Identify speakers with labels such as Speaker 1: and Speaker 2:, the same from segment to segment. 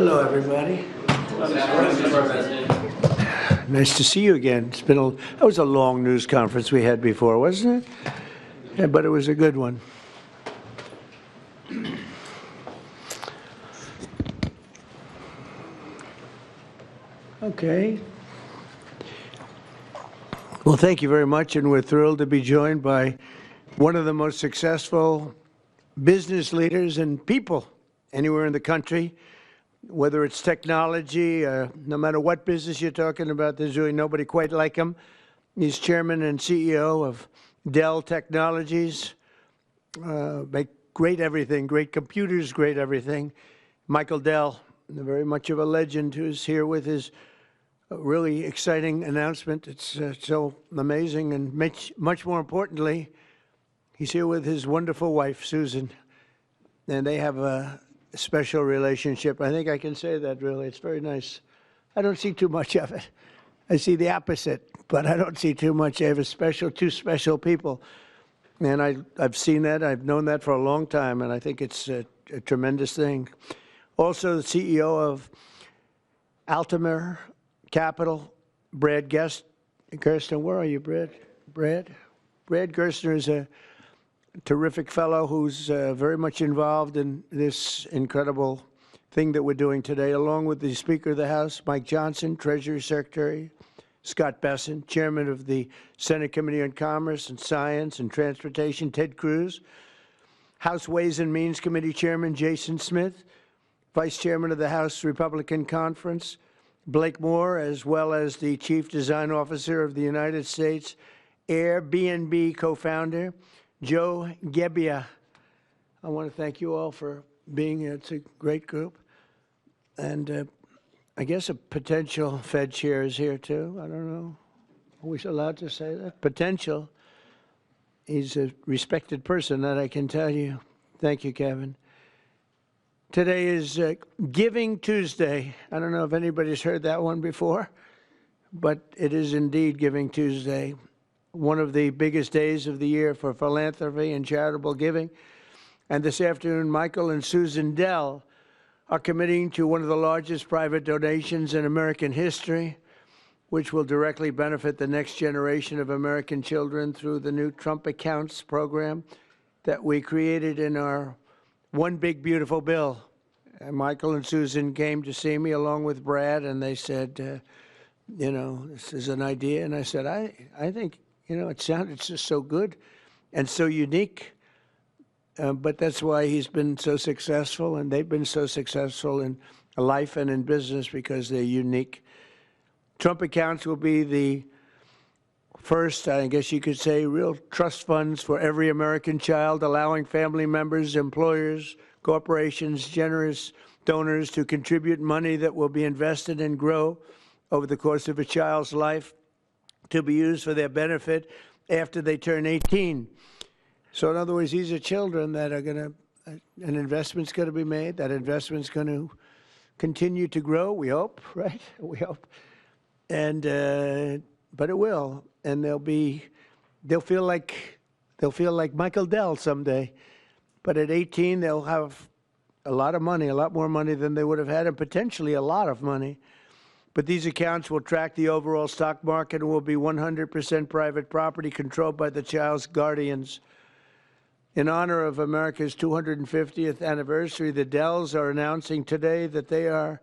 Speaker 1: Hello, everybody. Nice to see you again. That was a long news conference we had before, wasn't it? Yeah, but it was a good one. Okay. Well, thank you very much, and we're thrilled to be joined by one of the most successful business leaders and people anywhere in the country, whether it's technology, no matter what business you're talking about, there's really nobody quite like him. He's chairman and CEO of Dell Technologies. Make great everything, great computers, great everything. Michael Dell, very much of a legend, who's here with his really exciting announcement. It's so amazing, and much more importantly, he's here with his wonderful wife, Susan, and they have a special relationship. I think I can say that, really. It's very nice. I don't see too much of it. I see the opposite, but I don't see too much. I have two special people, and I've seen that. I've known that for a long time, and I think it's a tremendous thing. Also, the CEO of Altamer Capital, Brad Gerstner. Where are you, Brad? Brad Gerstner is a terrific fellow who's very much involved in this incredible thing that we're doing today, along with the Speaker of the House, Mike Johnson, Treasury Secretary, Scott Besson, Chairman of the Senate Committee on Commerce and Science and Transportation, Ted Cruz, House Ways and Means Committee Chairman Jason Smith, Vice Chairman of the House Republican Conference, Blake Moore, as well as the Chief Design Officer of the United States Airbnb co-founder, Joe Gebbia. I want to thank you all for being here. It's a great group. And I guess a potential Fed chair is here, too. I don't know. Are we allowed to say that? Potential. He's a respected person, that I can tell you. Thank you, Kevin. Today is Giving Tuesday. I don't know if anybody's heard that one before, but it is indeed Giving Tuesday, one of the biggest days of the year for philanthropy and charitable giving. And this afternoon, Michael and Susan Dell are committing to one of the largest private donations in American history, which will directly benefit the next generation of American children through the new Trump Accounts program that we created in our One Big Beautiful Bill. And Michael and Susan came to see me along with Brad, and they said, this is an idea. And I said, I think, it sounded just so good and so unique. But that's why he's been so successful, and they've been so successful in life and in business, because they're unique. Trump Accounts will be the first, I guess you could say, real trust funds for every American child, allowing family members, employers, corporations, generous donors to contribute money that will be invested and grow over the course of a child's life to be used for their benefit after they turn 18. So in other words, these are children that are an investment's going to be made. That investment's going to continue to grow, we hope, right? We hope. And, but it will. And they'll feel like Michael Dell someday. But at 18, they'll have a lot of money, a lot more money than they would have had, and potentially a lot of money. But these accounts will track the overall stock market and will be 100% private property controlled by the child's guardians. In honor of America's 250th anniversary, the Dells are announcing today that they are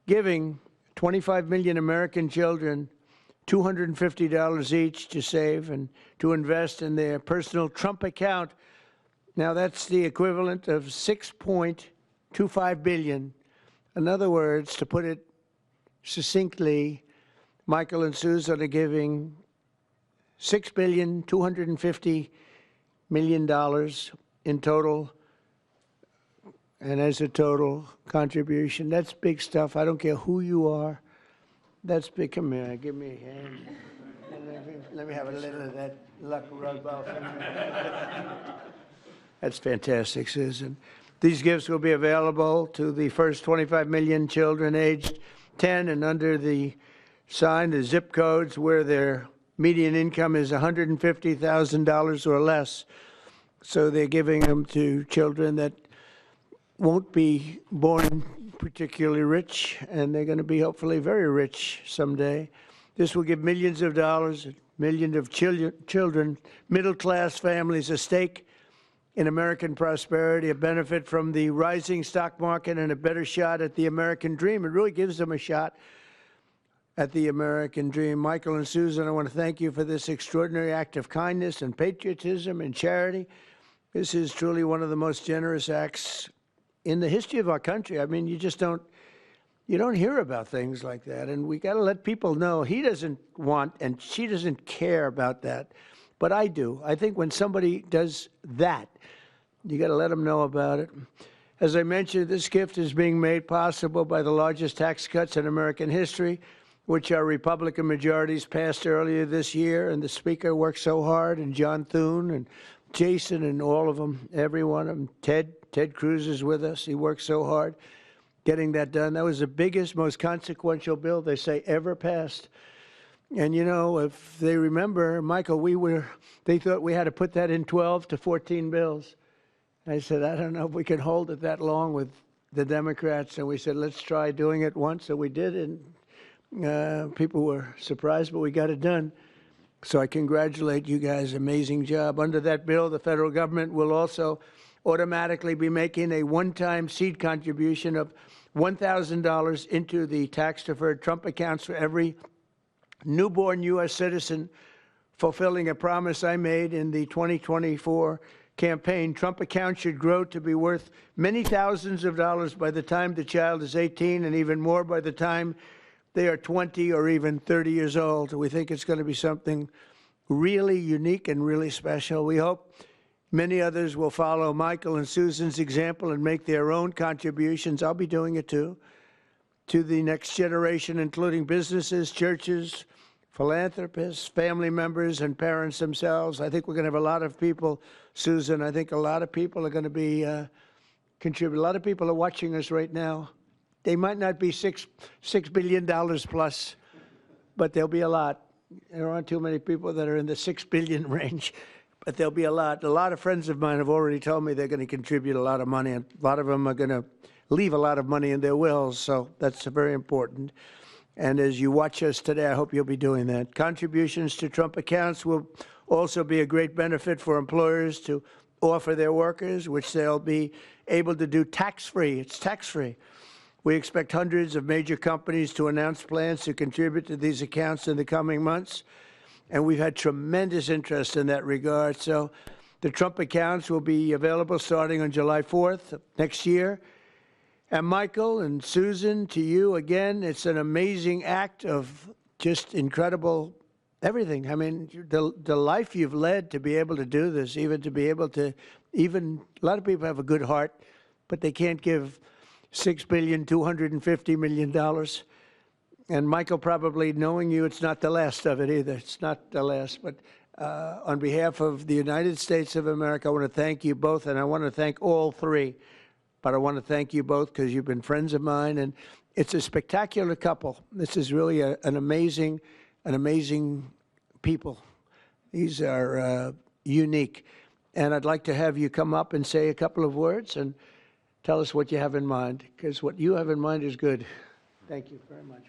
Speaker 1: giving 25 million American children $250 each to save and to invest in their personal Trump account. Now, that's the equivalent of $6.25 billion. In other words, to put it succinctly, Michael and Susan are giving $6.25 billion in total, and as a total contribution. That's big stuff. I don't care who you are. That's big. Come here, give me a hand. Let me have a little of that luck rub off. That's fantastic, Susan. These gifts will be available to the first 25 million children aged 10 and under the zip codes where their median income is $150,000 or less. So they're giving them to children that won't be born particularly rich, and they're going to be hopefully very rich someday. This will give millions of dollars, millions of children, middle-class families a stake in American prosperity, a benefit from the rising stock market, and a better shot at the American dream. It really gives them a shot at the American dream. Michael and Susan, I want to thank you for this extraordinary act of kindness and patriotism and charity. This is truly one of the most generous acts in the history of our country. I mean, you don't hear about things like that, and we got to let people know he doesn't want and she doesn't care about that, but I do. I think when somebody does that, you got to let them know about it. As I mentioned, this gift is being made possible by the largest tax cuts in American history, which our Republican majorities passed earlier this year, and the Speaker worked so hard, and John Thune and Jason and all of them, every one of them. Ted Cruz is with us. He worked so hard getting that done. That was the biggest, most consequential bill they say ever passed. And you know, if they remember, Michael, they thought we had to put that in 12 to 14 bills. I said, I don't know if we can hold it that long with the Democrats. And we said, let's try doing it once. So we did, and people were surprised, but we got it done. So I congratulate you guys. Amazing job. Under that bill, the federal government will also automatically be making a one-time seed contribution of $1,000 into the tax-deferred Trump accounts for every newborn U.S. citizen, fulfilling a promise I made in the 2024 campaign. Trump accounts should grow to be worth many thousands of dollars by the time the child is 18, and even more by the time they are 20 or even 30 years old. We think it's going to be something really unique and really special. We hope many others will follow Michael and Susan's example and make their own contributions. I'll be doing it too, to the next generation, including businesses, churches, philanthropists, family members, and parents themselves. I think we're going to have a lot of people, Susan. I think a lot of people are going to be contributing. A lot of people are watching us right now. They might not be $6 billion plus, but there'll be a lot. There aren't too many people that are in the 6 billion range, but there'll be a lot. A lot of friends of mine have already told me they're going to contribute a lot of money, and a lot of them are going to leave a lot of money in their wills, so that's very important. And as you watch us today, I hope you'll be doing that. Contributions to Trump accounts will also be a great benefit for employers to offer their workers, which they'll be able to do tax-free. It's tax-free. We expect hundreds of major companies to announce plans to contribute to these accounts in the coming months, and we've had tremendous interest in that regard. So the Trump accounts will be available starting on July 4th next year. And Michael and Susan, to you again, it's an amazing act of just incredible everything. I mean, the life you've led to be able to do this, even to be able to, a lot of people have a good heart, but they can't give $6.25 billion. And Michael, probably knowing you, it's not the last of it either. It's not the last. But on behalf of the United States of America, I want to thank you both, and I want to thank all three. But I want to thank you both because you've been friends of mine, and it's a spectacular couple. This is really an amazing people. These are unique. And I'd like to have you come up and say a couple of words and tell us what you have in mind, because what you have in mind is good. Thank you very much.